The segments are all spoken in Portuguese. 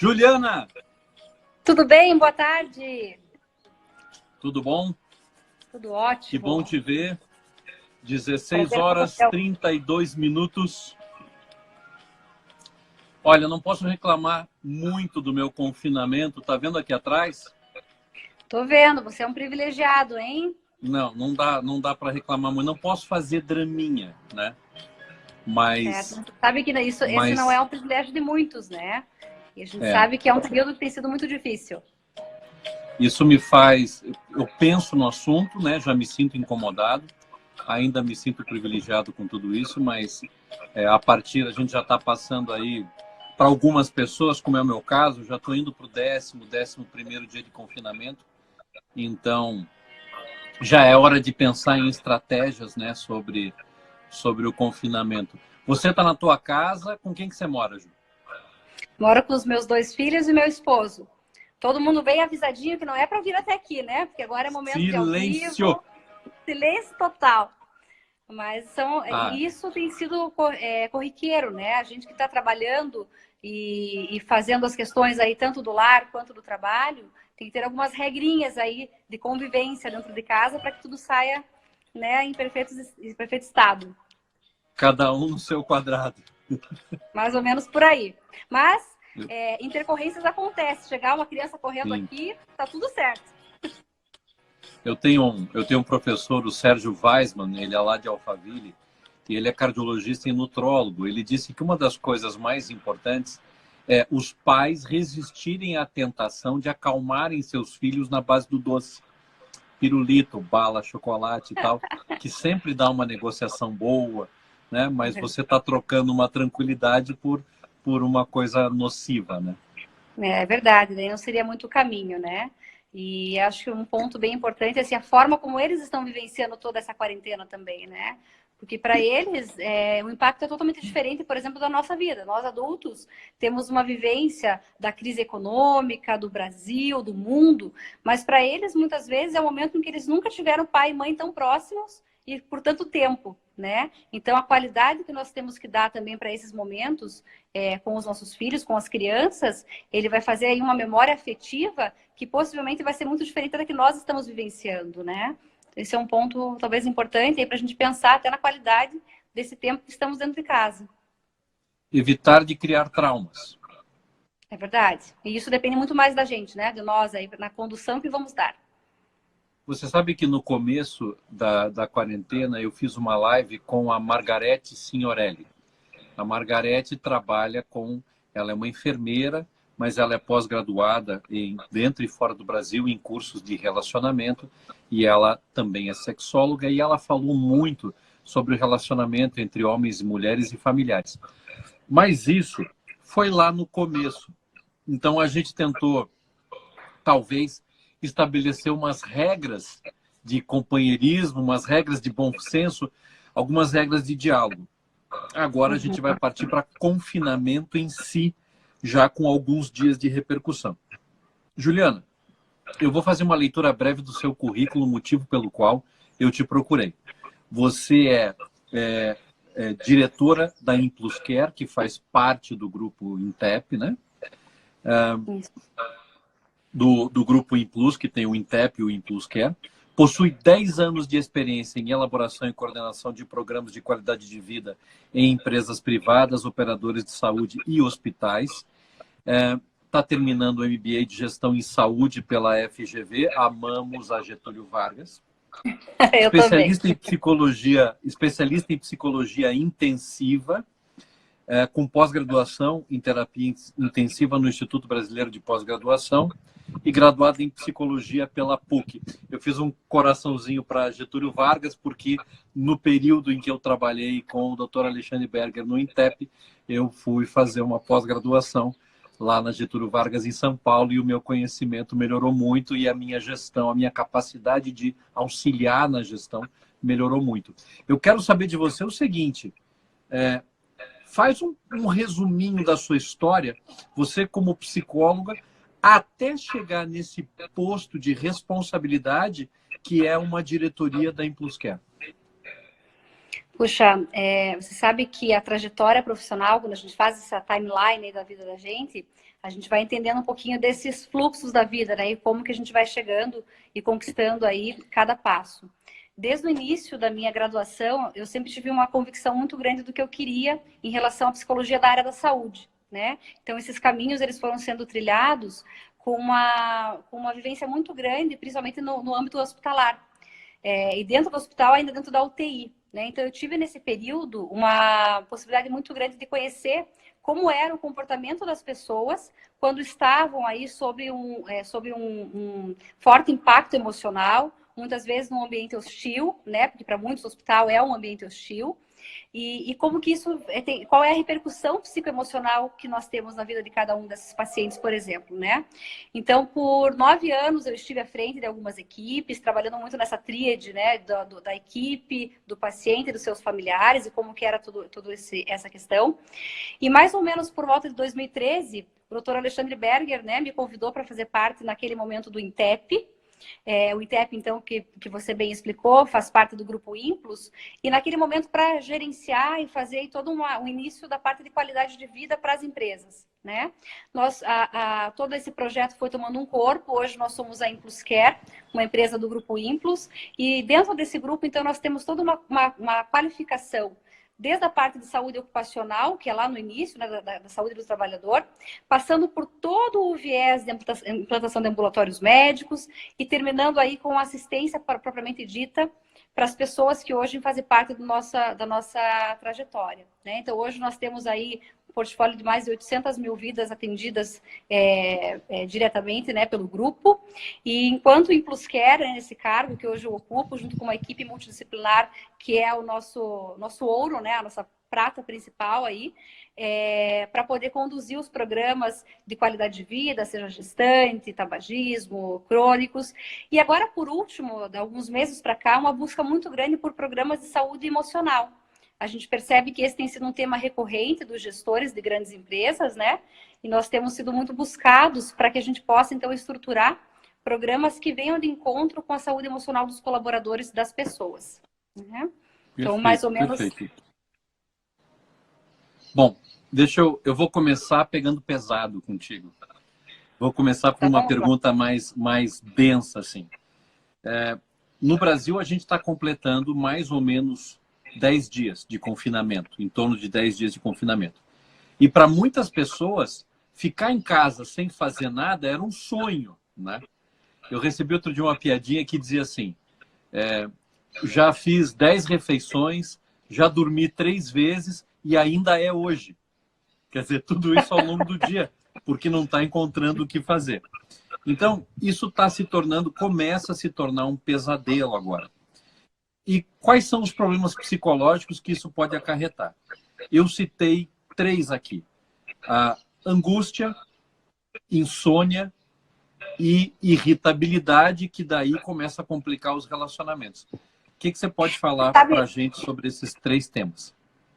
Juliana! Tudo bem? Boa tarde. Tudo bom? Tudo ótimo. Que bom te ver. 16 Prazer, horas Rafael. 32 minutos. Olha, não posso reclamar muito do meu confinamento. Tá vendo aqui atrás? Tô vendo, você é um privilegiado, hein? Não dá para reclamar muito. Não posso fazer draminha, né? Certo. Mas, Você sabe que esse não é mas um privilégio de muitos, né? E a gente é, sabe que é um período que tem sido muito difícil. isso me faz. Eu penso no assunto, né? Já me sinto incomodado. Ainda me sinto privilegiado com tudo isso, mas a gente já está passando aí, para algumas pessoas, como é o meu caso, já estou indo para o 11º dia de confinamento, então já é hora de pensar em estratégias, né, sobre o confinamento. Você está na tua casa, com quem que você mora, Ju? Moro com os meus 2 filhos e meu esposo. Todo mundo bem avisadinho que não é para vir até aqui, né? Porque agora é momento de ao Silêncio! vivo, silêncio total. Mas Ah, isso tem sido corriqueiro, né? A gente que está trabalhando e fazendo as questões aí, tanto do lar quanto do trabalho, tem que ter algumas regrinhas aí de convivência dentro de casa para que tudo saia, né, em perfeito estado. cada um no seu quadrado. Mais ou menos por aí. Mas intercorrências acontecem. Chegar uma criança correndo Sim. aqui, tá tudo certo. Eu tenho um professor, o Sérgio Weisman, ele é lá de Alphaville, e ele é cardiologista e nutrólogo. Ele disse que uma das coisas mais importantes é os pais resistirem à tentação de acalmarem seus filhos na base do doce. Pirulito, bala, chocolate e tal, que sempre dá uma negociação boa, né? Mas você está trocando uma tranquilidade por uma coisa nociva, né? É verdade, daí não seria muito o caminho, né? E acho que um ponto bem importante é assim, a forma como eles estão vivenciando toda essa quarentena também, né? Porque para eles o impacto é totalmente diferente, por exemplo, da nossa vida. Nós adultos temos uma vivência da crise econômica, do Brasil, do mundo, mas para eles muitas vezes é o momento em que eles nunca tiveram pai e mãe tão próximos e por tanto tempo, né? Então a qualidade que nós temos que dar também para esses momentos com os nossos filhos, com as crianças, ele vai fazer aí uma memória afetiva que possivelmente vai ser muito diferente da que nós estamos vivenciando, né? Esse é um ponto talvez importante para a gente pensar até na qualidade desse tempo que estamos dentro de casa. Evitar de criar traumas. É verdade. E isso depende muito mais da gente, né? De nós aí, na condução que vamos dar. Você sabe que no começo da quarentena eu fiz uma live com a Margarete Signorelli. A Margarete trabalha ela é uma enfermeira, mas ela é pós-graduada dentro e fora do Brasil em cursos de relacionamento e ela também é sexóloga e ela falou muito sobre o relacionamento entre homens e mulheres e familiares. Mas isso foi lá no começo. Então a gente tentou, talvez, estabelecer umas regras de companheirismo, umas regras de bom senso, algumas regras de diálogo. Agora a gente vai partir para confinamento em si, já com alguns dias de repercussão. Juliana, eu vou fazer uma leitura breve do seu currículo, motivo pelo qual eu te procurei. Você é diretora da ImplusCare, que faz parte do grupo Intep, né? Do grupo Implus, que tem o Intep e o ImplusCare. Possui 10 anos de experiência em elaboração e coordenação de programas de qualidade de vida em empresas privadas, operadores de saúde e hospitais. Está terminando o MBA de Gestão em Saúde pela FGV. Amamos a Getúlio Vargas. Eu também. Especialista em psicologia intensiva, com pós-graduação em terapia intensiva no Instituto Brasileiro de Pós-Graduação e graduada em psicologia pela PUC. Eu fiz um coraçãozinho para Getúlio Vargas, porque no período em que eu trabalhei com o Dr. Alexandre Berger no INTEP, eu fui fazer uma pós-graduação lá na Getúlio Vargas, em São Paulo, e o meu conhecimento melhorou muito e a minha gestão, a minha capacidade de auxiliar na gestão melhorou muito. Eu quero saber de você o seguinte, faz um resuminho da sua história, você como psicóloga, até chegar nesse posto de responsabilidade que é uma diretoria da ImplusCare. Puxa, você sabe que a trajetória profissional, quando a gente faz essa timeline aí da vida da gente, a gente vai entendendo um pouquinho desses fluxos da vida, né? E como que a gente vai chegando e conquistando aí cada passo. Desde o início da minha graduação, eu sempre tive uma convicção muito grande do que eu queria em relação à psicologia da área da saúde, né? Então, esses caminhos, eles foram sendo trilhados com uma vivência muito grande, principalmente no âmbito hospitalar. E dentro do hospital, ainda dentro da UTI. Né? Então, eu tive nesse período uma possibilidade muito grande de conhecer como era o comportamento das pessoas quando estavam aí sobre um forte impacto emocional, muitas vezes num ambiente hostil, né? Porque para muitos o hospital é um ambiente hostil. E como que isso qual é a repercussão psicoemocional que nós temos na vida de cada um desses pacientes, por exemplo, né? Então, por 9 anos eu estive à frente de algumas equipes, trabalhando muito nessa tríade, né, da equipe, do paciente e dos seus familiares e como que era essa questão. E mais ou menos por volta de 2013, o doutor Alexandre Berger, né, me convidou para fazer parte naquele momento do INTEP. O INTEP, então, que você bem explicou, faz parte do grupo Implus, e naquele momento para gerenciar e fazer todo o início da parte de qualidade de vida para as empresas. Né? Todo esse projeto foi tomando um corpo, hoje nós somos a Implus Care, uma empresa do grupo Implus, e dentro desse grupo, então, nós temos toda uma qualificação, desde a parte de saúde ocupacional, que é lá no início, né, da saúde do trabalhador, passando por todo o viés de implantação de ambulatórios médicos e terminando aí com assistência propriamente dita para as pessoas que hoje fazem parte da nossa trajetória. Né? Então, hoje nós temos aí um portfólio de mais de 800 mil vidas atendidas diretamente, né, pelo grupo. E enquanto Implus Care, nesse cargo que hoje eu ocupo, junto com uma equipe multidisciplinar, que é o nosso ouro, né, a nossa prata principal aí, para poder conduzir os programas de qualidade de vida, seja gestante, tabagismo, crônicos. E agora, por último, de alguns meses para cá, uma busca muito grande por programas de saúde emocional. A gente percebe que esse tem sido um tema recorrente dos gestores de grandes empresas, né? E nós temos sido muito buscados para que a gente possa, então, estruturar programas que venham de encontro com a saúde emocional dos colaboradores, das pessoas. Né? Então, mais ou menos... Perfeito. Bom, eu vou começar pegando pesado contigo. Vou começar por uma pergunta mais densa, assim. No Brasil, a gente está completando mais ou menos 10 dias de confinamento, em torno de 10 dias de confinamento. E para muitas pessoas, ficar em casa sem fazer nada era um sonho, né? Eu recebi outro dia uma piadinha que dizia assim, já fiz 10 refeições, já dormi 3 vezes e ainda é hoje. Quer dizer, tudo isso ao longo do dia, porque não está encontrando o que fazer. Então, isso começa a se tornar um pesadelo agora. E quais são os problemas psicológicos que isso pode acarretar? Eu citei 3 aqui. A angústia, insônia e irritabilidade, que daí começa a complicar os relacionamentos. O que você pode falar para a gente sobre esses 3 temas?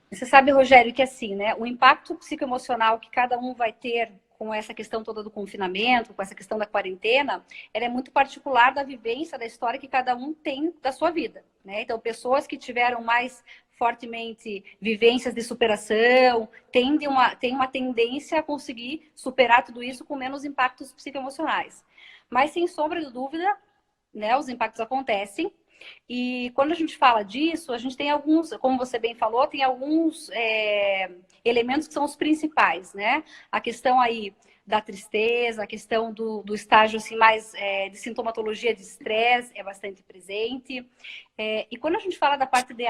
Você sabe, Rogério, que assim, né, o impacto psicoemocional que cada um vai ter com essa questão toda do confinamento, com essa questão da quarentena, ela é muito particular da vivência, da história que cada um tem da sua vida. Né? Então, pessoas que tiveram mais fortemente vivências de superação, têm uma tendência a conseguir superar tudo isso com menos impactos psicoemocionais. Mas, sem sombra de dúvida, né, os impactos acontecem. E quando a gente fala disso, a gente tem alguns, como você bem falou, tem alguns elementos que são os principais, né? A questão aí da tristeza, a questão do estágio assim, mais de sintomatologia de estresse é bastante presente. E quando a gente fala da parte de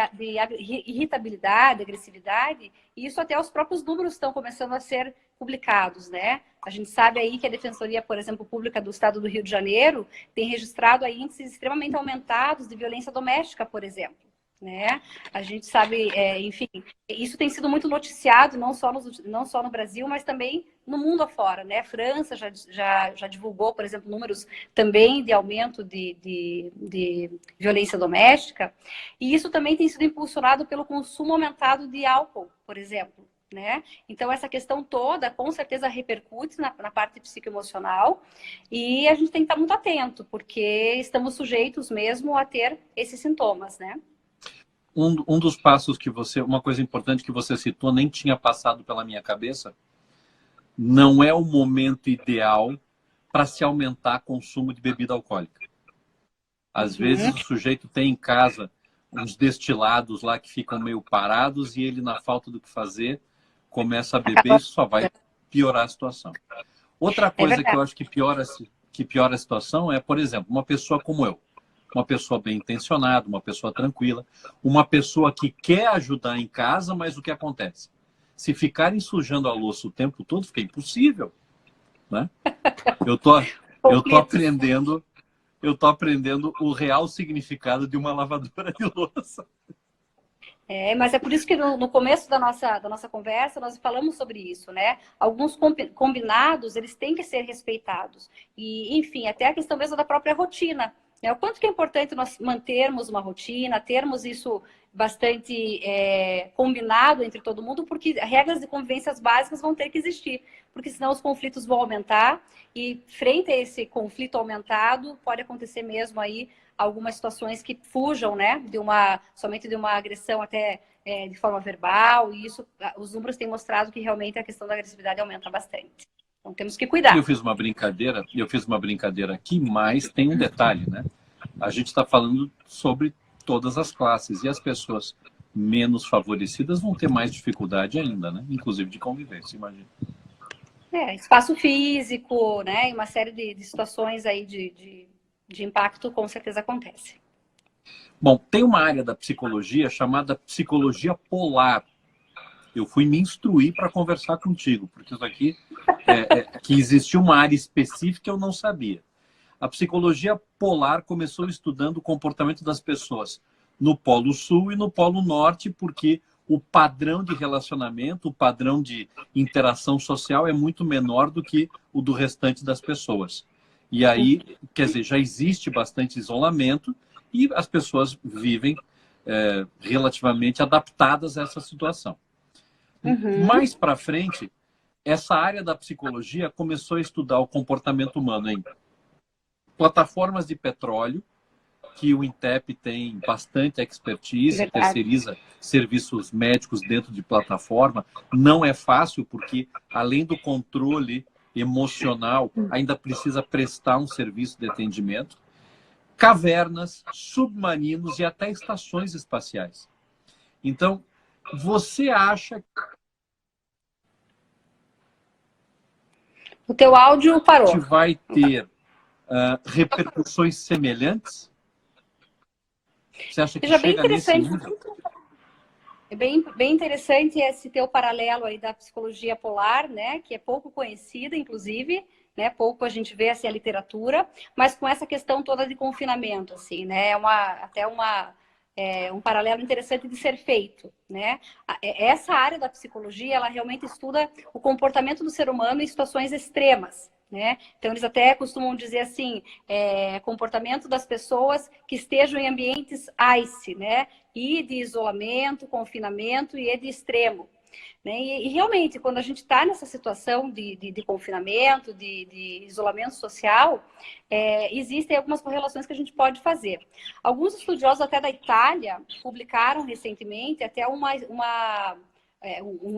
irritabilidade, agressividade, isso até os próprios números estão começando a ser publicados, né? A gente sabe aí que a Defensoria, por exemplo, Pública do Estado do Rio de Janeiro tem registrado aí índices extremamente aumentados de violência doméstica, por exemplo. Né? A gente sabe, enfim, isso tem sido muito noticiado, não só no Brasil, mas também no mundo afora. Né? A França já divulgou, por exemplo, números também de aumento de violência doméstica. E isso também tem sido impulsionado pelo consumo aumentado de álcool, por exemplo. Né? Então, essa questão toda, com certeza, repercute na parte psicoemocional e a gente tem que estar muito atento, porque estamos sujeitos mesmo a ter esses sintomas, né? um dos passos que você, uma coisa importante que você citou, nem tinha passado pela minha cabeça, não é o momento ideal para se aumentar consumo de bebida alcoólica. Às vezes o sujeito tem em casa uns destilados lá que ficam meio parados e ele, na falta do que fazer, começa a beber e isso só vai piorar a situação. Outra coisa que eu acho que piora a situação é, por exemplo, uma pessoa como eu, uma pessoa bem intencionada, uma pessoa tranquila, uma pessoa que quer ajudar em casa, mas o que acontece? Se ficarem sujando a louça o tempo todo, fica impossível, né? Eu tô aprendendo o real significado de uma lavadora de louça. Mas é por isso que no começo da nossa conversa nós falamos sobre isso, né? Alguns combinados, eles têm que ser respeitados. E, enfim, até a questão mesmo da própria rotina. Né? O quanto que é importante nós mantermos uma rotina, termos isso bastante combinado entre todo mundo, porque regras de convivências básicas vão ter que existir, porque senão os conflitos vão aumentar e frente a esse conflito aumentado, pode acontecer mesmo aí algumas situações que fujam, né, somente de uma agressão até de forma verbal, e isso, os números têm mostrado que realmente a questão da agressividade aumenta bastante. Então temos que cuidar. Eu fiz uma brincadeira aqui, mas tem um detalhe, né? A gente está falando sobre todas as classes e as pessoas menos favorecidas vão ter mais dificuldade ainda, né? Inclusive de convivência, imagina. Espaço físico, né? E uma série de situações aí de impacto com certeza acontece. Bom, tem uma área da psicologia chamada psicologia polar. Eu fui me instruir para conversar contigo, porque isso aqui, que existia uma área específica, eu não sabia. A psicologia polar começou estudando o comportamento das pessoas no Polo Sul e no Polo Norte, porque o padrão de relacionamento, o padrão de interação social é muito menor do que o do restante das pessoas. E aí, quer dizer, já existe bastante isolamento e as pessoas vivem relativamente adaptadas a essa situação. Mais para frente, essa área da psicologia começou a estudar o comportamento humano em plataformas de petróleo, que o INTEP tem bastante expertise, terceiriza serviços médicos dentro de plataforma. Não é fácil, porque além do controle emocional, ainda precisa prestar um serviço de atendimento. Cavernas, submarinos e até estações espaciais. Então, você acha o teu áudio parou. que vai ter repercussões semelhantes? Você acha que chega nesse nível? É bem interessante esse teu paralelo aí da psicologia polar, né? Que é pouco conhecida, inclusive, né? Pouco a gente vê assim a literatura, mas com essa questão toda de confinamento, assim, né? Um paralelo interessante de ser feito, né? Essa área da psicologia, ela realmente estuda o comportamento do ser humano em situações extremas, né? Então, eles até costumam dizer assim, comportamento das pessoas que estejam em ambientes ICE, né? E de isolamento, confinamento e de extremo. Né? E realmente, quando a gente está nessa situação de confinamento, de isolamento social, existem algumas correlações que a gente pode fazer. Alguns estudiosos até da Itália publicaram recentemente até um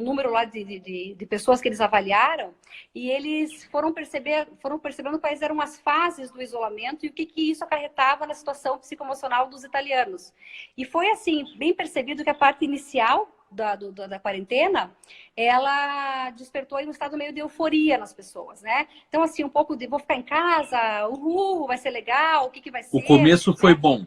número lá de pessoas que eles avaliaram, e eles foram percebendo quais eram as fases do isolamento e o que isso acarretava na situação psicoemocional dos italianos. E foi assim, bem percebido que a parte inicial da quarentena, ela despertou aí um estado meio de euforia nas pessoas, né? Então, assim, um pouco de vou ficar em casa, uhul, vai ser legal, o que vai ser? O começo foi bom.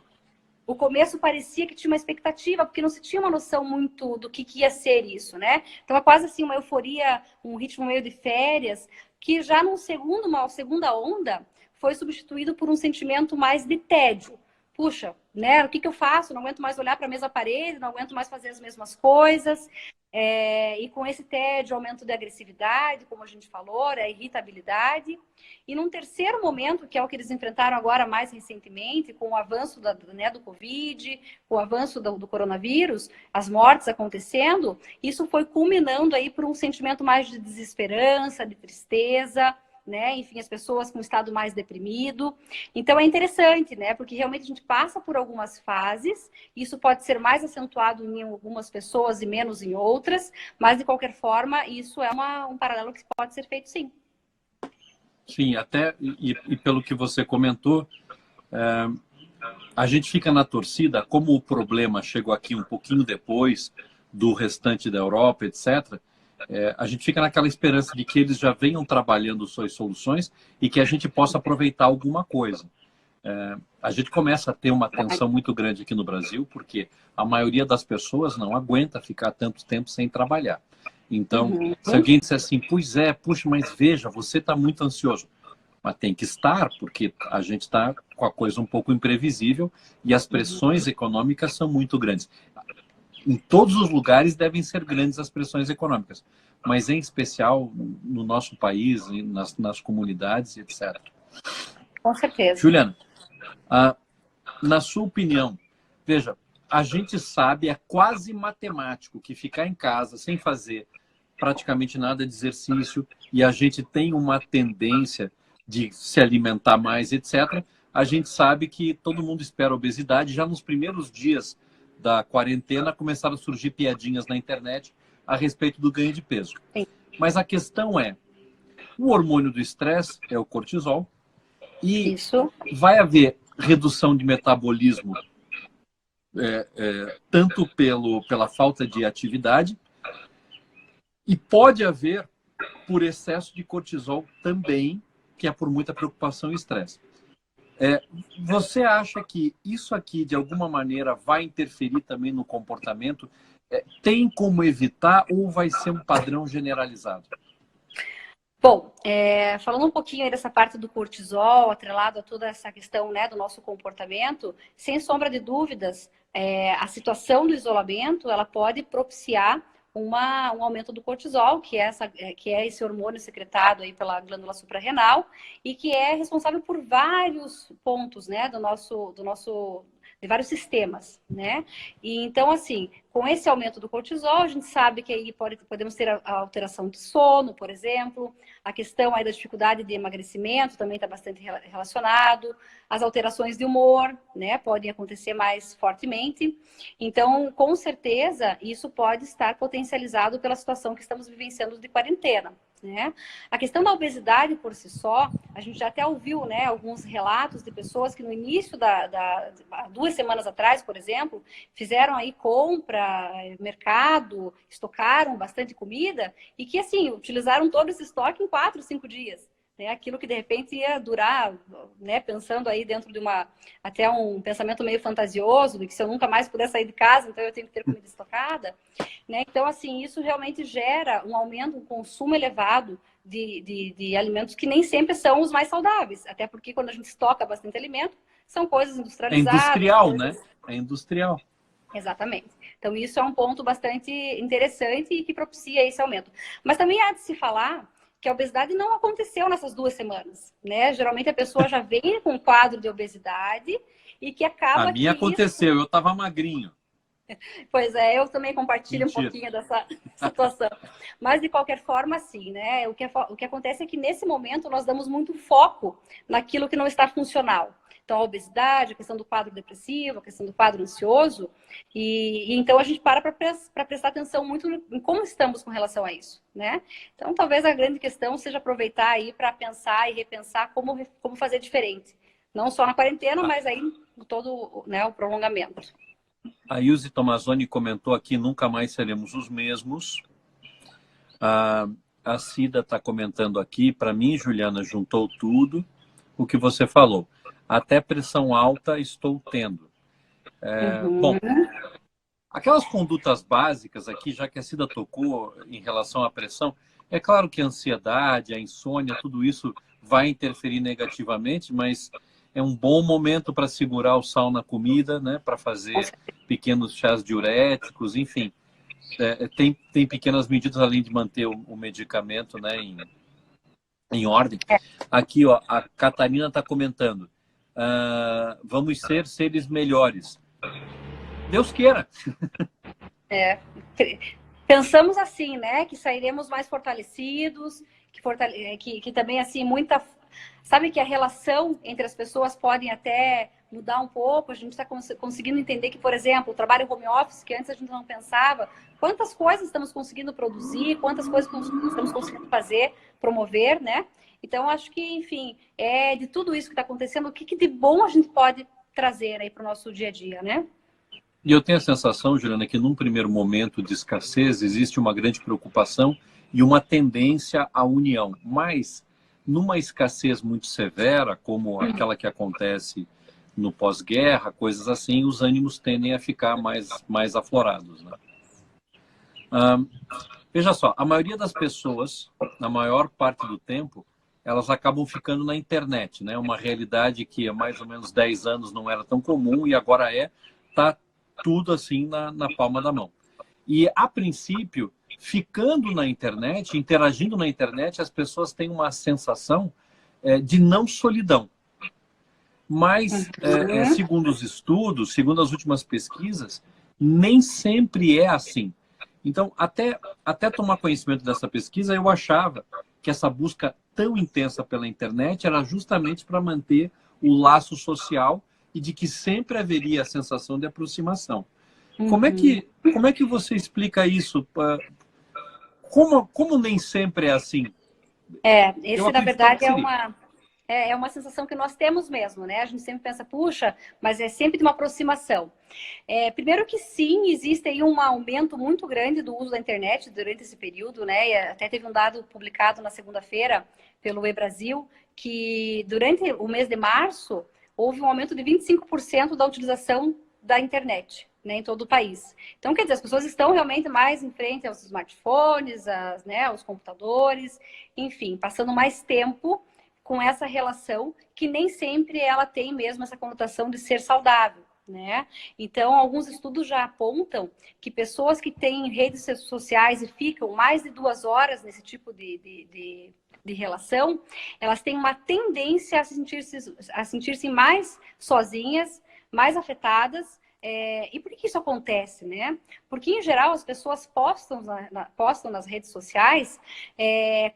O começo parecia que tinha uma expectativa, porque não se tinha uma noção muito do que ia ser isso, né? Então, é quase assim uma euforia, um ritmo meio de férias, que já uma segunda onda foi substituído por um sentimento mais de tédio. Puxa, né? O que eu faço? Não aguento mais olhar para a mesma parede, não aguento mais fazer as mesmas coisas. E com esse tédio, aumento de agressividade, como a gente falou, a irritabilidade. E num terceiro momento, que é o que eles enfrentaram agora mais recentemente, com o avanço do Covid, com o avanço do coronavírus, as mortes acontecendo, isso foi culminando aí por um sentimento mais de desesperança, de tristeza, né? Enfim, as pessoas com um estado mais deprimido. Então é interessante, né? Porque realmente a gente passa por algumas fases, isso pode ser mais acentuado em algumas pessoas e menos em outras, mas de qualquer forma, isso é um paralelo que pode ser feito sim. Sim, até e pelo que você comentou, a gente fica na torcida, como o problema chegou aqui um pouquinho depois do restante da Europa, etc. A gente fica naquela esperança de que eles já venham trabalhando suas soluções e que a gente possa aproveitar alguma coisa. A gente começa a ter uma tensão muito grande aqui no Brasil, porque a maioria das pessoas não aguenta ficar tanto tempo sem trabalhar. Então, se alguém disser assim, puxa, mas veja, você está muito ansioso. Mas tem que estar, porque a gente está com a coisa um pouco imprevisível e as pressões econômicas são muito grandes. Em todos os lugares devem ser grandes as pressões econômicas, mas em especial no nosso país, nas comunidades, etc. Com certeza. Juliana, na sua opinião, veja, a gente sabe, é quase matemático que ficar em casa sem fazer praticamente nada de exercício e a gente tem uma tendência de se alimentar mais, etc. A gente sabe que todo mundo espera obesidade. Já nos primeiros dias da quarentena começaram a surgir piadinhas na internet a respeito do ganho de peso. Sim. Mas a questão é, o hormônio do estresse é o cortisol e Isso. vai haver redução de metabolismo tanto pela falta de atividade e pode haver por excesso de cortisol também, que é por muita preocupação e estresse. Você acha que isso aqui, de alguma maneira, vai interferir também no comportamento? Tem como evitar ou vai ser um padrão generalizado? Bom, falando um pouquinho aí dessa parte do cortisol, atrelado a toda essa questão, né, do nosso comportamento, sem sombra de dúvidas, a situação do isolamento, ela pode propiciar um aumento do cortisol, que é esse hormônio secretado aí pela glândula suprarrenal e que é responsável por vários pontos, né, de vários sistemas, né? E então, assim, com esse aumento do cortisol, a gente sabe que aí podemos ter a alteração de sono, por exemplo, a questão aí da dificuldade de emagrecimento também está bastante relacionado, as alterações de humor, né, podem acontecer mais fortemente. Então, com certeza, isso pode estar potencializado pela situação que estamos vivenciando de quarentena. Né? A questão da obesidade por si só, a gente já até ouviu, né, alguns relatos de pessoas que no início há 2 semanas atrás, por exemplo, fizeram aí compra, mercado, estocaram bastante comida e que, assim, utilizaram todo esse estoque em 4, 5 dias. Né? Aquilo que de repente ia durar, né, pensando aí dentro de até um pensamento meio fantasioso, de que se eu nunca mais puder sair de casa, então eu tenho que ter comida estocada. Né? Então, assim, isso realmente gera um aumento, um consumo elevado de alimentos que nem sempre são os mais saudáveis. Até porque quando a gente estoca bastante alimento, são coisas industrializadas. É industrial, coisas... né? É industrial. Exatamente. Então, isso é um ponto bastante interessante e que propicia esse aumento. Mas também há de se falar que a obesidade não aconteceu nessas 2 semanas, né? Geralmente a pessoa já vem com um quadro de obesidade e que acaba A minha aconteceu, eu estava magrinho. Pois é, eu também compartilho Mentira. um pouquinho dessa situação. Mas, de qualquer forma, sim, né? O que acontece é que, nesse momento, nós damos muito foco naquilo que não está funcional. Então, a obesidade, a questão do quadro depressivo, a questão do quadro ansioso. E então, a gente para prestar atenção muito em como estamos com relação a isso, né? Então, talvez a grande questão seja aproveitar aí para pensar e repensar como fazer diferente. Não só na quarentena, mas aí todo, né, o prolongamento. A Ilse Tomazoni comentou aqui, nunca mais seremos os mesmos. A Cida está comentando aqui, para mim, Juliana, juntou tudo o que você falou. Até pressão alta estou tendo. Bom, aquelas condutas básicas aqui, já que a Cida tocou em relação à pressão, é claro que a ansiedade, a insônia, tudo isso vai interferir negativamente, mas é um bom momento para segurar o sal na comida, né? Para fazer pequenos chás diuréticos, enfim. Tem pequenas medidas além de manter o medicamento, né, em ordem. Aqui, ó, a Catarina está comentando. Vamos ser seres melhores. Deus queira. Pensamos assim, né? Que sairemos mais fortalecidos, que também, assim, muita... Sabe que a relação entre as pessoas podem até mudar um pouco. A gente está conseguindo entender que, por exemplo, o trabalho home office, que antes a gente não pensava, quantas coisas estamos conseguindo produzir, quantas coisas estamos conseguindo fazer, promover, né? Então, acho que, enfim, de tudo isso que está acontecendo, o que de bom a gente pode trazer aí para o nosso dia a dia, né? E eu tenho a sensação, Juliana, que num primeiro momento de escassez existe uma grande preocupação e uma tendência à união. Mas, numa escassez muito severa, como aquela que acontece no pós-guerra, coisas assim, os ânimos tendem a ficar mais aflorados, né? Veja só, a maioria das pessoas, na maior parte do tempo, elas acabam ficando na internet, né? Uma realidade que há mais ou menos 10 anos não era tão comum e agora tá tudo assim na palma da mão. E, a princípio, ficando na internet, interagindo na internet, as pessoas têm uma sensação de não solidão. Mas, segundo os estudos, segundo as últimas pesquisas, nem sempre é assim. Então, até tomar conhecimento dessa pesquisa, eu achava que essa busca tão intensa pela internet era justamente para manter o laço social e de que sempre haveria a sensação de aproximação. Como é que você explica isso? Como nem sempre é assim? Esse, na verdade, é uma sensação que nós temos mesmo, né? A gente sempre pensa, puxa, mas é sempre de uma aproximação. Primeiro que sim, existe aí um aumento muito grande do uso da internet durante esse período, né? E até teve um dado publicado na segunda-feira pelo E-Brasil, que durante o mês de março houve um aumento de 25% da utilização da internet, né, em todo o país. Então, quer dizer, as pessoas estão realmente mais em frente aos smartphones, aos computadores, enfim, passando mais tempo com essa relação que nem sempre ela tem mesmo essa conotação de ser saudável, né? Então, alguns estudos já apontam que pessoas que têm redes sociais e ficam mais de 2 horas nesse tipo de relação, elas têm uma tendência a sentir-se mais sozinhas, mais afetadas. E por que isso acontece, né? Porque, em geral, as pessoas postam nas redes sociais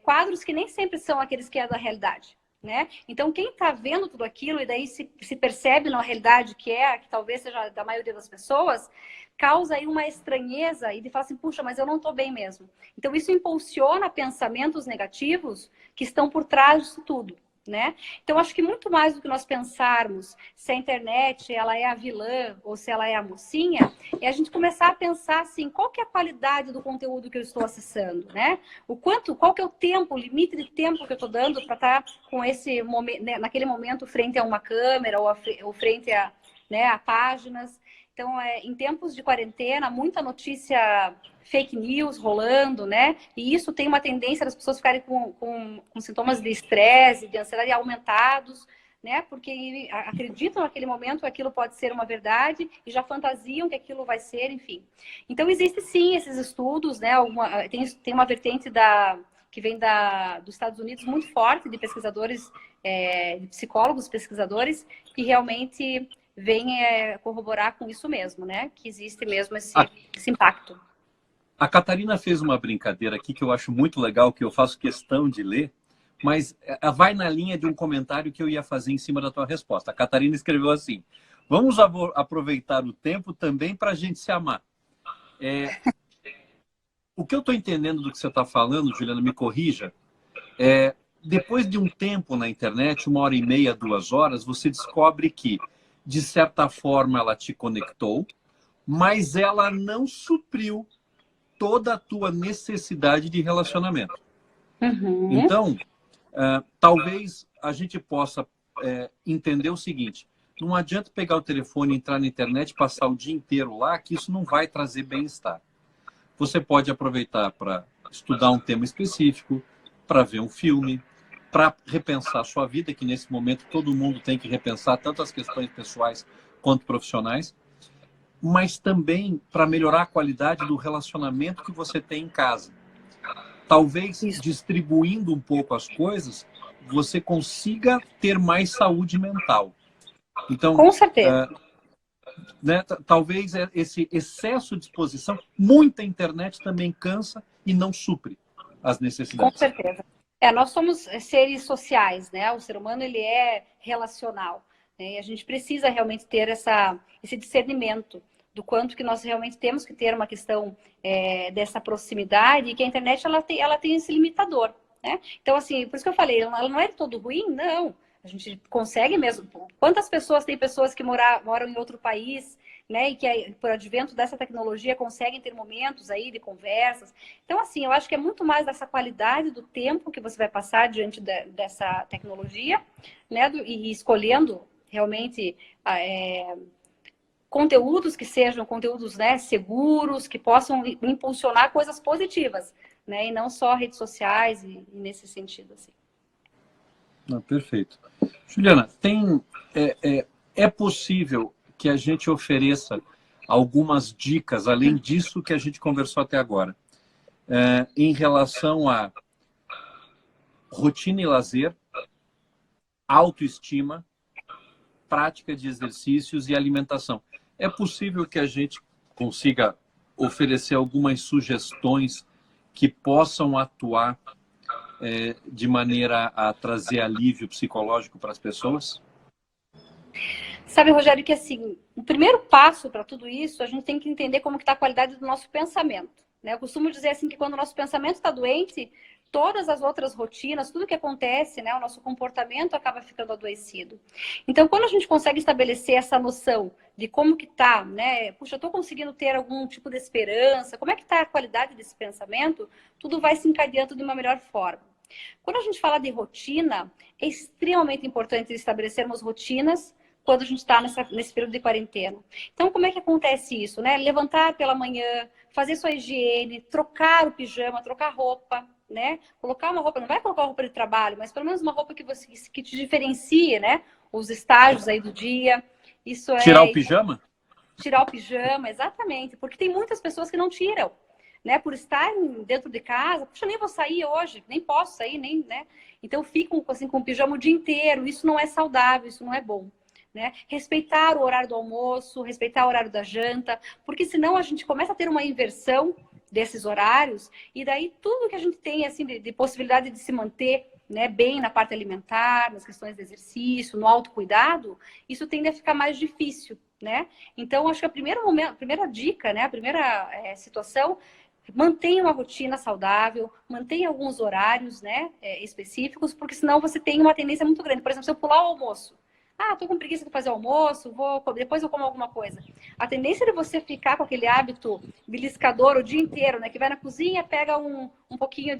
quadros que nem sempre são aqueles que é da realidade, né? Então, quem está vendo tudo aquilo e daí se percebe na realidade que talvez seja da maioria das pessoas, causa aí uma estranheza e de falar assim, puxa, mas eu não estou bem mesmo. Então, isso impulsiona pensamentos negativos que estão por trás disso tudo, né? Então, acho que muito mais do que nós pensarmos se a internet ela é a vilã ou se ela é a mocinha, é a gente começar a pensar assim, qual que é a qualidade do conteúdo que eu estou acessando, né? Qual que é o tempo, o limite de tempo que eu estou dando para estar com esse momento, né, naquele momento frente a uma câmera ou frente a páginas. Então, em tempos de quarentena, muita notícia fake news rolando, né? E isso tem uma tendência das pessoas ficarem com sintomas de estresse, de ansiedade aumentados, né? Porque acreditam naquele momento que aquilo pode ser uma verdade e já fantasiam que aquilo vai ser, enfim. Então, existe sim esses estudos, né? Tem uma vertente que vem dos Estados Unidos muito forte de pesquisadores, de psicólogos pesquisadores, que realmente vem corroborar com isso mesmo, né? Que existe mesmo esse impacto. A Catarina fez uma brincadeira aqui que eu acho muito legal, que eu faço questão de ler, mas vai na linha de um comentário que eu ia fazer em cima da tua resposta. A Catarina escreveu assim: vamos aproveitar o tempo também para a gente se amar. O que eu estou entendendo do que você está falando, Juliana, me corrija, depois de um tempo na internet, 1h30, 2 horas, você descobre que, de certa forma, ela te conectou, mas ela não supriu toda a tua necessidade de relacionamento. Então, talvez a gente possa entender o seguinte: não adianta pegar o telefone, entrar na internet, passar o dia inteiro lá, que isso não vai trazer bem-estar. Você pode aproveitar para estudar um tema específico, para ver um filme, para repensar a sua vida, que nesse momento todo mundo tem que repensar tanto as questões pessoais quanto profissionais, mas também para melhorar a qualidade do relacionamento que você tem em casa. Talvez distribuindo um pouco as coisas, você consiga ter mais saúde mental. Então, com certeza. Né, talvez esse excesso de exposição, muita internet também cansa e não supre as necessidades. Com certeza. Nós somos seres sociais, né? O ser humano, ele é relacional, né? E a gente precisa realmente ter esse discernimento do quanto que nós realmente temos que ter uma questão dessa proximidade, e que a internet, ela tem esse limitador, né? Então, assim, por isso que eu falei, ela não é todo ruim, não. A gente consegue mesmo. Quantas pessoas, tem pessoas que moram em outro país, né, e que por advento dessa tecnologia conseguem ter momentos aí de conversas. Então, assim, eu acho que é muito mais dessa qualidade do tempo que você vai passar diante dessa tecnologia, né, e escolhendo realmente conteúdos que sejam conteúdos, né, seguros, que possam impulsionar coisas positivas, né, e não só redes sociais e nesse sentido, assim. Perfeito. Juliana, é possível que a gente ofereça algumas dicas, além disso que a gente conversou até agora, em relação a rotina e lazer, autoestima, prática de exercícios e alimentação. É possível que a gente consiga oferecer algumas sugestões que possam atuar de maneira a trazer alívio psicológico para as pessoas? Sabe, Rogério, que assim, o primeiro passo para tudo isso, a gente tem que entender como que está a qualidade do nosso pensamento, né? Eu costumo dizer assim que quando o nosso pensamento está doente, todas as outras rotinas, tudo que acontece, né, o nosso comportamento acaba ficando adoecido. Então, quando a gente consegue estabelecer essa noção de como que tá, né, puxa, eu estou conseguindo ter algum tipo de esperança, como é que está a qualidade desse pensamento, tudo vai se encadeando de uma melhor forma. Quando a gente fala de rotina, é extremamente importante estabelecermos rotinas quando a gente está nesse período de quarentena. Então, como é que acontece isso, né? Levantar pela manhã, fazer sua higiene, trocar o pijama, trocar roupa, né? Colocar uma roupa, não vai colocar uma roupa de trabalho, mas pelo menos uma roupa que te diferencie, né? Os estágios aí do dia. Tirar o pijama? Tirar o pijama, exatamente. Porque tem muitas pessoas que não tiram, né? Por estarem dentro de casa, puxa, nem vou sair hoje, nem posso sair, nem, né? Então ficam assim com o pijama o dia inteiro. Isso não é saudável, isso não é bom. Né? Respeitar o horário do almoço, respeitar o horário da janta, porque senão a gente começa a ter uma inversão desses horários, e daí tudo que a gente tem assim de possibilidade de se manter, né, bem na parte alimentar, nas questões de exercício, no autocuidado, isso tende a ficar mais difícil, né? Então, acho que a primeira dica, né, a primeira situação, mantenha uma rotina saudável, mantenha alguns horários, né, específicos, porque senão você tem uma tendência muito grande. Por exemplo, se eu pular o almoço, tô com preguiça de fazer almoço, depois eu como alguma coisa. A tendência de você ficar com aquele hábito beliscador o dia inteiro, né? Que vai na cozinha, pega um pouquinho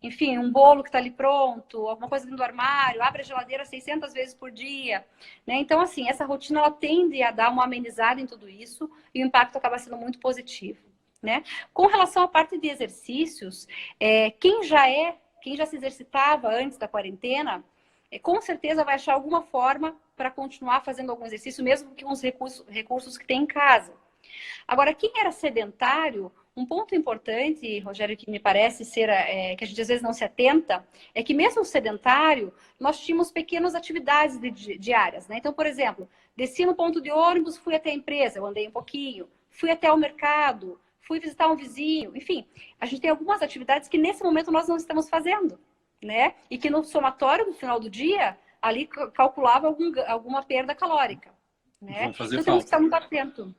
enfim, um bolo que está ali pronto, alguma coisa dentro do armário, abre a geladeira 600 vezes por dia, né? Então, assim, essa rotina, ela tende a dar uma amenizada em tudo isso e o impacto acaba sendo muito positivo, né? Com relação à parte de exercícios, quem já se exercitava antes da quarentena, com certeza vai achar alguma forma para continuar fazendo algum exercício, mesmo que com os recursos que tem em casa. Agora, quem era sedentário, um ponto importante, Rogério, que me parece ser, que a gente às vezes não se atenta, é que mesmo sedentário, nós tínhamos pequenas atividades diárias, né? Então, por exemplo, desci no ponto de ônibus, fui até a empresa, eu andei um pouquinho, fui até o mercado, fui visitar um vizinho, enfim, a gente tem algumas atividades que nesse momento nós não estamos fazendo, né? E que no somatório, no final do dia, ali calculava alguma perda calórica, né? Vão fazer então falta. Temos que estar muito atento.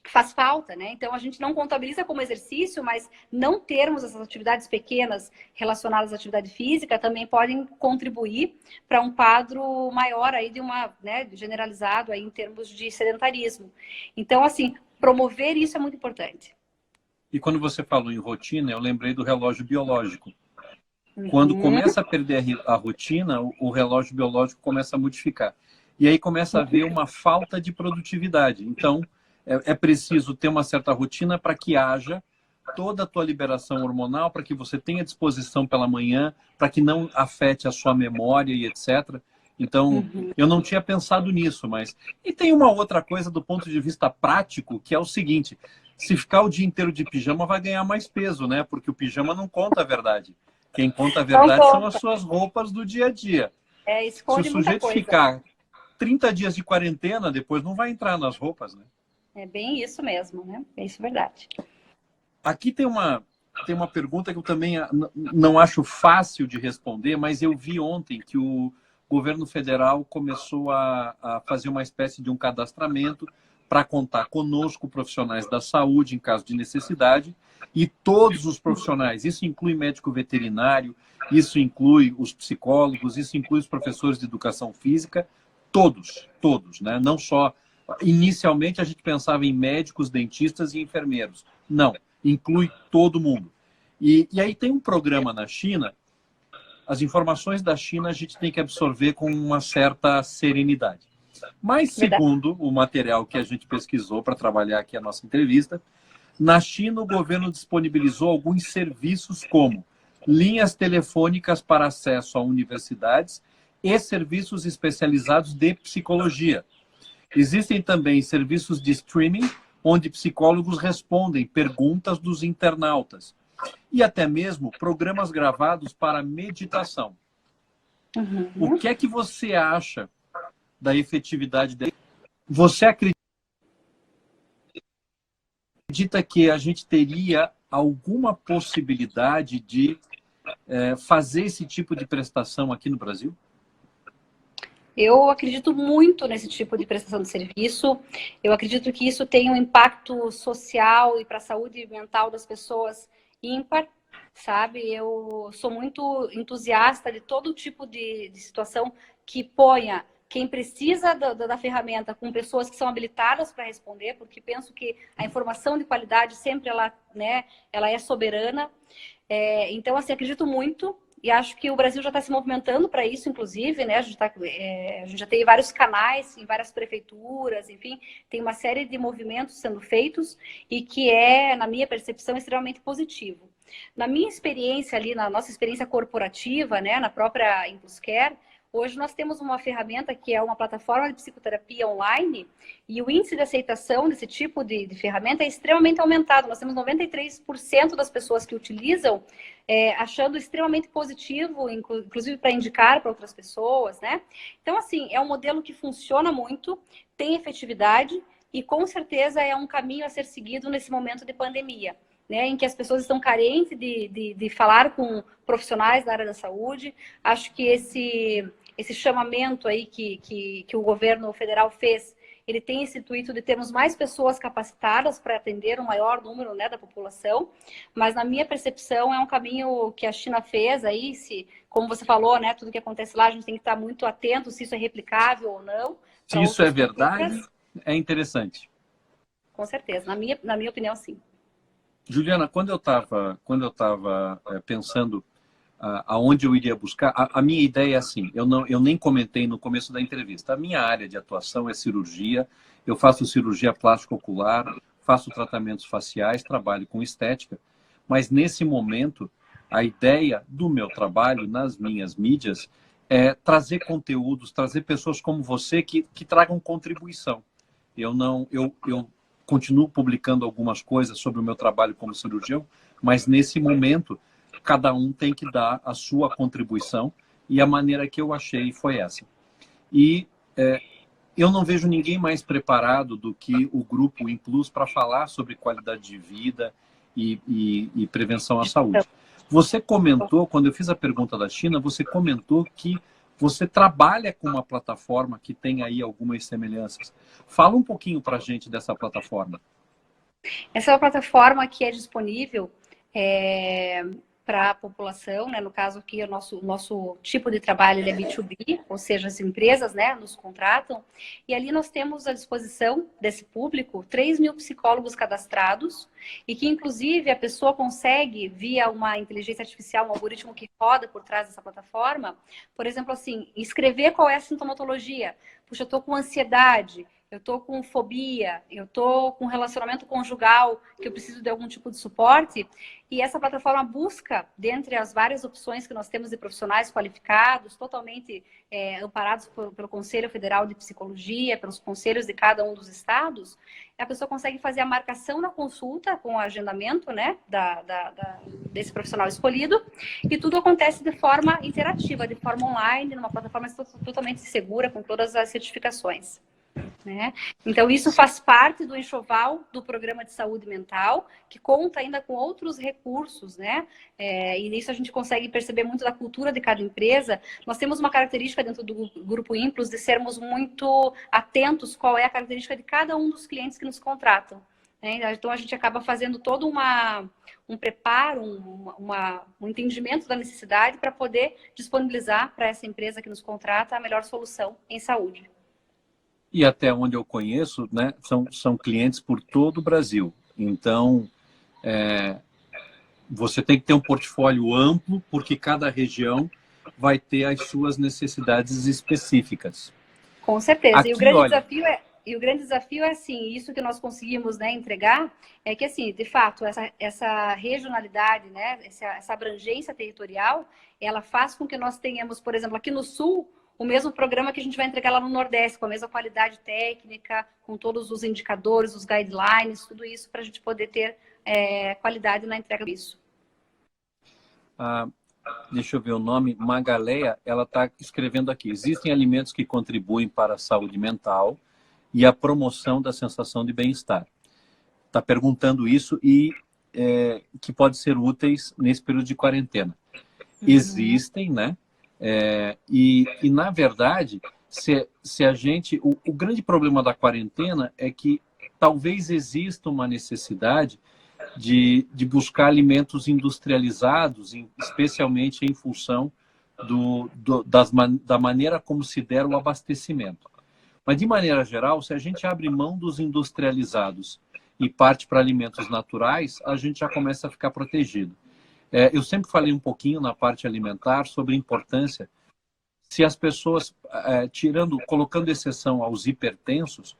Faz falta, né? Então a gente não contabiliza como exercício, mas não termos essas atividades pequenas relacionadas à atividade física também podem contribuir para um quadro maior aí né, generalizado aí em termos de sedentarismo. Então, assim, promover isso é muito importante. E quando você falou em rotina, eu lembrei do relógio biológico. Quando começa a perder a rotina, o relógio biológico começa a modificar. E aí começa a haver uma falta de produtividade. Então, é preciso ter uma certa rotina para que haja toda a tua liberação hormonal, para que você tenha disposição pela manhã, para que não afete a sua memória e etc. Então, eu não tinha pensado nisso, mas... E tem uma outra coisa do ponto de vista prático, que é o seguinte: se ficar o dia inteiro de pijama, vai ganhar mais peso, né? Porque o pijama não conta a verdade. Quem conta a verdade são as suas roupas do dia a dia. Se o sujeito ficar 30 dias de quarentena, depois não vai entrar nas roupas, né? É bem isso mesmo, né? É isso, verdade. Aqui tem tem uma pergunta que eu também não acho fácil de responder, mas eu vi ontem que o governo federal começou a fazer uma espécie de um cadastramento para contar conosco, profissionais da saúde, em caso de necessidade, e todos os profissionais. Isso inclui médico veterinário, isso inclui os psicólogos, isso inclui os professores de educação física, todos, né? Não só... Inicialmente, a gente pensava em médicos, dentistas e enfermeiros. Não, inclui todo mundo. E aí tem um programa na China. As informações da China a gente tem que absorver com uma certa serenidade. Mas, segundo o material que a gente pesquisou para trabalhar aqui a nossa entrevista, na China o governo disponibilizou alguns serviços como linhas telefônicas para acesso a universidades e serviços especializados de psicologia. Existem também serviços de streaming, onde psicólogos respondem perguntas dos internautas. E até mesmo programas gravados para meditação. O que é que você acha da efetividade dele? Você acredita que a gente teria alguma possibilidade de fazer esse tipo de prestação aqui no Brasil? Eu acredito muito nesse tipo de prestação de serviço. Eu acredito que isso tem um impacto social e para a saúde mental das pessoas ímpar, sabe? Eu sou muito entusiasta de todo tipo de situação que ponha quem precisa da ferramenta com pessoas que são habilitadas para responder, porque penso que a informação de qualidade sempre ela é soberana. Então, assim, acredito muito. E acho que o Brasil já está se movimentando para isso, inclusive, né? A gente já tem vários canais em várias prefeituras, enfim, tem uma série de movimentos sendo feitos e que na minha percepção, extremamente positivo. Na minha experiência ali, na nossa experiência corporativa, né, na própria ImpulseCare, hoje nós temos uma ferramenta que é uma plataforma de psicoterapia online e o índice de aceitação desse tipo de ferramenta é extremamente aumentado. Nós temos 93% das pessoas que utilizam achando extremamente positivo, inclusive para indicar para outras pessoas, né? Então, assim, é um modelo que funciona muito, tem efetividade e com certeza é um caminho a ser seguido nesse momento de pandemia. Né, em que as pessoas estão carentes de falar com profissionais da área da saúde. Acho que esse chamamento aí que o governo federal fez, ele tem esse intuito de termos mais pessoas capacitadas para atender um maior número, né, da população, mas na minha percepção é um caminho que a China fez aí, como você falou, né, tudo que acontece lá, a gente tem que estar muito atento se isso é replicável ou não. Se isso é verdade, é interessante. Com certeza, na minha opinião, sim. Juliana, quando eu estava pensando aonde eu iria buscar, a minha ideia é assim, eu nem comentei no começo da entrevista, a minha área de atuação é cirurgia, eu faço cirurgia plástica-ocular, faço tratamentos faciais, trabalho com estética, mas nesse momento, a ideia do meu trabalho nas minhas mídias é trazer conteúdos, trazer pessoas como você que tragam contribuição. Eu continuo publicando algumas coisas sobre o meu trabalho como cirurgião, mas nesse momento cada um tem que dar a sua contribuição e a maneira que eu achei foi essa. E eu não vejo ninguém mais preparado do que o grupo Implus para falar sobre qualidade de vida e prevenção à saúde. Você comentou, quando eu fiz a pergunta da China, você comentou que você trabalha com uma plataforma que tem aí algumas semelhanças. Fala um pouquinho para a gente dessa plataforma. Essa é uma plataforma que é disponível para a população, né? No caso aqui, o nosso tipo de trabalho é B2B, ou seja, as empresas, né, nos contratam. E ali nós temos à disposição desse público 3.000 psicólogos cadastrados e que, inclusive, a pessoa consegue, via uma inteligência artificial, um algoritmo que roda por trás dessa plataforma, por exemplo, assim, escrever qual é a sintomatologia. Puxa, eu estou com ansiedade, eu estou com fobia, eu estou com relacionamento conjugal, que eu preciso de algum tipo de suporte. E essa plataforma busca, dentre as várias opções que nós temos de profissionais qualificados, totalmente amparados pelo Conselho Federal de Psicologia, pelos conselhos de cada um dos estados, a pessoa consegue fazer a marcação na consulta com o agendamento, né, desse profissional escolhido, e tudo acontece de forma interativa, de forma online, numa plataforma totalmente segura, com todas as certificações. né? Então, isso faz parte do enxoval do programa de saúde mental, que conta ainda com outros recursos, né? E nisso a gente consegue perceber muito da cultura de cada empresa. Nós temos uma característica dentro do Grupo Implus de sermos muito atentos qual é a característica de cada um dos clientes que nos contratam, né? Então, a gente acaba fazendo todo um preparo, um entendimento da necessidade para poder disponibilizar para essa empresa que nos contrata a melhor solução em saúde. E até onde eu conheço, né, são clientes por todo o Brasil. Então, você tem que ter um portfólio amplo, porque cada região vai ter as suas necessidades específicas. Com certeza. Aqui, E o grande olha, desafio é assim, isso que nós conseguimos, né, entregar, é que assim, de fato, essa regionalidade, né, essa abrangência territorial, ela faz com que nós tenhamos, por exemplo, aqui no Sul, o mesmo programa que a gente vai entregar lá no Nordeste, com a mesma qualidade técnica, com todos os indicadores, os guidelines, tudo isso para a gente poder ter qualidade na entrega disso. Deixa eu ver o nome, Magaleia, ela está escrevendo aqui. Existem alimentos que contribuem para a saúde mental e a promoção da sensação de bem-estar. Está perguntando isso e que pode ser úteis nesse período de quarentena. Existem, né? E na verdade, se a gente... O grande problema da quarentena é que talvez exista uma necessidade de buscar alimentos industrializados, especialmente em função da maneira como se der o abastecimento. Mas, de maneira geral, se a gente abre mão dos industrializados e parte para alimentos naturais, a gente já começa a ficar protegido. Eu sempre falei um pouquinho na parte alimentar sobre a importância, se as pessoas, colocando exceção aos hipertensos,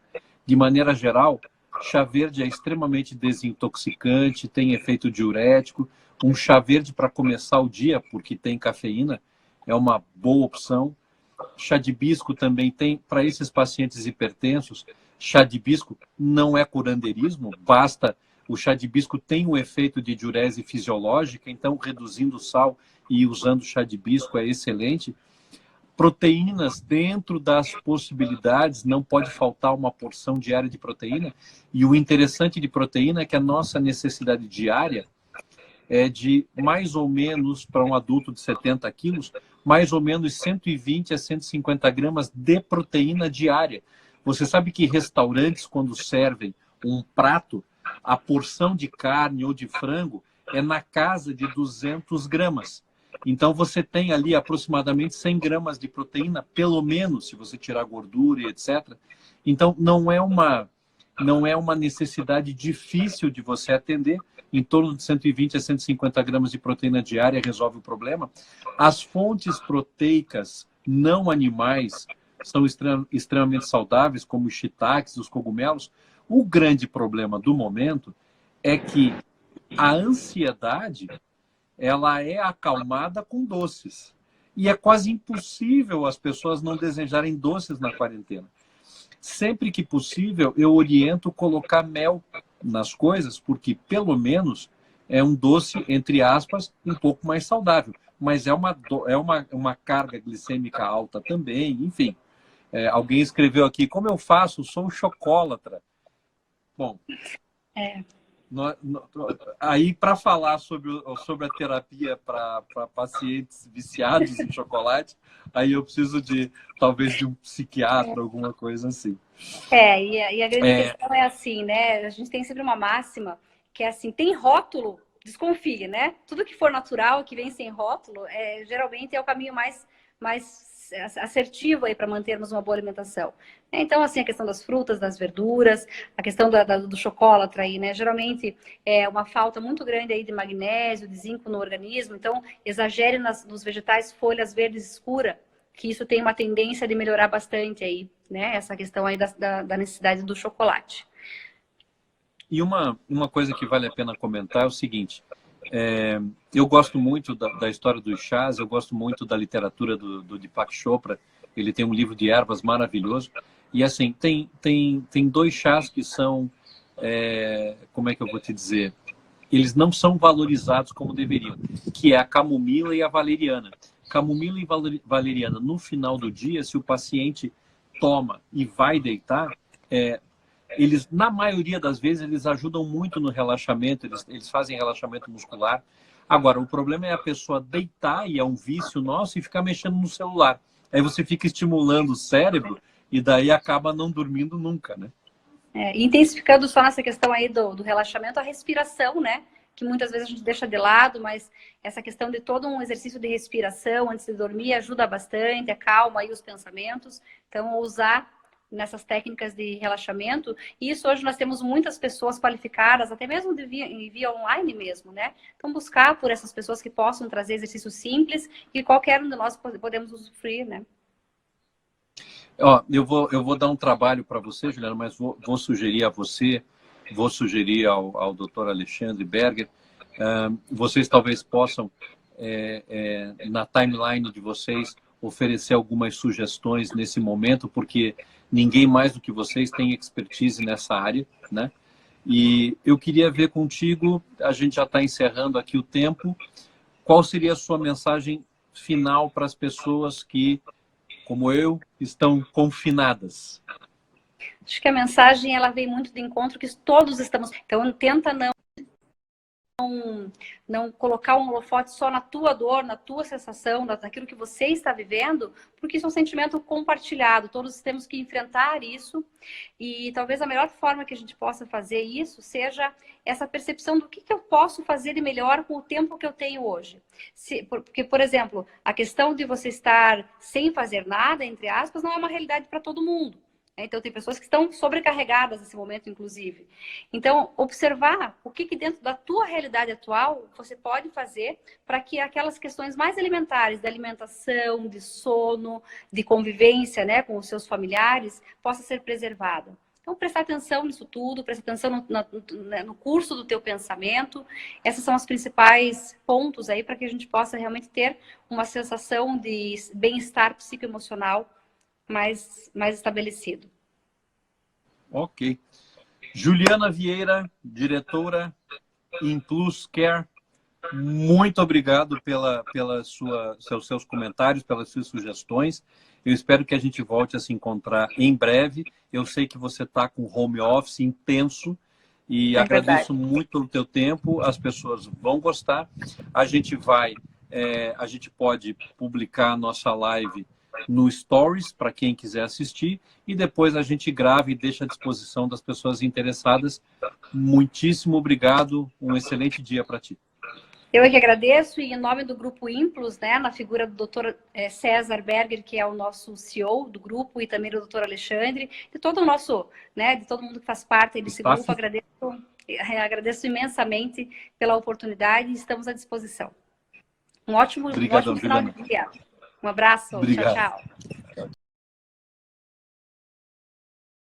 de maneira geral, chá verde é extremamente desintoxicante, tem efeito diurético. Um chá verde para começar o dia, porque tem cafeína, é uma boa opção. Chá de hibisco também tem, para esses pacientes hipertensos, chá de hibisco não é curandeirismo, basta, o chá de hibisco tem um efeito de diurese fisiológica, então reduzindo o sal e usando chá de hibisco é excelente. Proteínas dentro das possibilidades, não pode faltar uma porção diária de proteína. E o interessante de proteína é que a nossa necessidade diária é de mais ou menos, para um adulto de 70 quilos, mais ou menos 120 a 150 gramas de proteína diária. Você sabe que restaurantes, quando servem um prato, a porção de carne ou de frango é na casa de 200 gramas. Então, você tem ali aproximadamente 100 gramas de proteína, pelo menos, se você tirar gordura e etc. Então, não é uma necessidade difícil de você atender. Em torno de 120 a 150 gramas de proteína diária resolve o problema. As fontes proteicas não animais são extremamente saudáveis, como os shiitakes, os cogumelos. O grande problema do momento é que a ansiedade ela é acalmada com doces. E é quase impossível as pessoas não desejarem doces na quarentena. Sempre que possível, eu oriento colocar mel nas coisas, porque pelo menos é um doce, entre aspas, um pouco mais saudável. Mas é uma carga glicêmica alta também, enfim. Alguém escreveu aqui, como eu faço? Sou chocolatra. Bom... Aí, para falar sobre a terapia para pacientes viciados em chocolate, aí eu preciso talvez de um psiquiatra, alguma coisa assim. E a grande questão é assim, né? A gente tem sempre uma máxima que é assim, tem rótulo, desconfie, né? Tudo que for natural, que vem sem rótulo, geralmente é o caminho mais assertivo aí para mantermos uma boa alimentação. Então, assim, a questão das frutas, das verduras, a questão do chocolate aí, né? Geralmente é uma falta muito grande aí de magnésio, de zinco no organismo. Então, exagere nos vegetais folhas verdes escuras, que isso tem uma tendência de melhorar bastante aí, né? Essa questão aí da necessidade do chocolate. E uma coisa que vale a pena comentar é o seguinte... eu gosto muito da história dos chás, eu gosto muito da literatura do Deepak Chopra. Ele tem um livro de ervas maravilhoso. E assim, tem dois chás que são, como é que eu vou te dizer? Eles não são valorizados como deveriam, que é a camomila e a valeriana. Camomila e valeriana, no final do dia, se o paciente toma e vai deitar, eles, na maioria das vezes, eles ajudam muito no relaxamento, eles fazem relaxamento muscular. Agora, o problema é a pessoa deitar, e é um vício nosso, e ficar mexendo no celular. Aí você fica estimulando o cérebro e daí acaba não dormindo nunca, né? Intensificando só nessa questão aí do relaxamento, a respiração, né? Que muitas vezes a gente deixa de lado, mas essa questão de todo um exercício de respiração antes de dormir ajuda bastante, acalma aí os pensamentos. Então, usar nessas técnicas de relaxamento. E isso hoje nós temos muitas pessoas qualificadas, até mesmo via online mesmo, né? Então, buscar por essas pessoas que possam trazer exercícios simples e qualquer um de nós podemos usufruir, né? Ó, eu vou dar um trabalho para você, Juliana, mas vou sugerir a você, vou sugerir ao Dr. Alexandre Berger, vocês talvez possam, na timeline de vocês, oferecer algumas sugestões nesse momento, porque ninguém mais do que vocês tem expertise nessa área, né? E eu queria ver contigo, a gente já está encerrando aqui o tempo, qual seria a sua mensagem final para as pessoas que, como eu, estão confinadas? Acho que a mensagem ela vem muito de encontro que todos estamos. Então, tenta não colocar um holofote só na tua dor, na tua sensação, naquilo que você está vivendo, porque isso é um sentimento compartilhado. Todos temos que enfrentar isso e talvez a melhor forma que a gente possa fazer isso seja essa percepção do que eu posso fazer de melhor com o tempo que eu tenho hoje. Porque, por exemplo, a questão de você estar sem fazer nada, entre aspas, não é uma realidade para todo mundo. Então, tem pessoas que estão sobrecarregadas nesse momento, inclusive. Então, observar o que dentro da tua realidade atual você pode fazer para que aquelas questões mais elementares de alimentação, de sono, de convivência, né, com os seus familiares, possa ser preservada. Então, prestar atenção nisso tudo, prestar atenção no curso do teu pensamento. Esses são os principais pontos aí para que a gente possa realmente ter uma sensação de bem-estar psicoemocional mais estabelecido. Ok. Juliana Vieira, diretora Implus Care, muito obrigado pelos seus comentários, pelas suas sugestões. Eu espero que a gente volte a se encontrar em breve. Eu sei que você está com home office intenso e agradeço muito o teu tempo. As pessoas vão gostar. A gente pode publicar a nossa live no Stories, para quem quiser assistir, e depois a gente grava e deixa à disposição das pessoas interessadas. Muitíssimo obrigado, um excelente dia para ti. Eu é que agradeço, e em nome do Grupo Implus, né, na figura do Dr. César Berger, que é o nosso CEO do grupo, e também do Dr. Alexandre, de todo o nosso, né, de todo mundo que faz parte desse grupo, agradeço imensamente pela oportunidade e estamos à disposição. Um ótimo final de dia. Um abraço. Obrigado. Tchau, tchau.